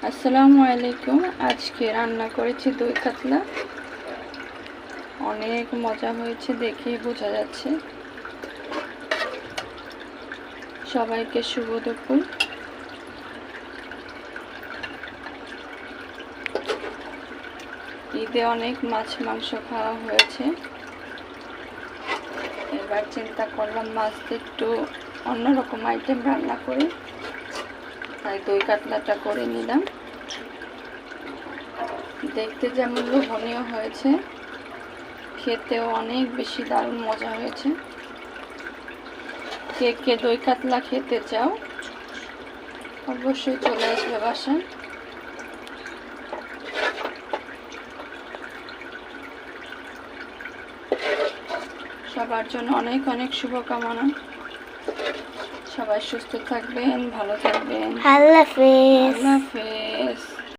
আসসালামু আলাইকুম। আজকে রান্না করেছি দই কাতলা। অনেক মজা হয়েছে, দেখেই বোঝা যাচ্ছে। সবাইকে শুভ দুপুর। ঈদে অনেক মাছ মাংস খাওয়া হয়েছে, এবার চিন্তা করলাম মাছ দিয়ে একটু অন্যরকম আইটেম রান্না করি, তাই দই কাতলাটা করে নিলাম। দেখতে যেমন লোভনীয় হয়েছে, খেতেও অনেক বেশি দারুণ মজা হয়েছে। কে কে দই কাতলা খেতে চাও অবশ্যই চলে আসবে বাসায়। সবার জন্য অনেক অনেক শুভকামনা। সবাই সুস্থ থাকবেন, ভালো থাকবেন। আল্লাহ হাফেজ। আল্লাহ হাফেজ।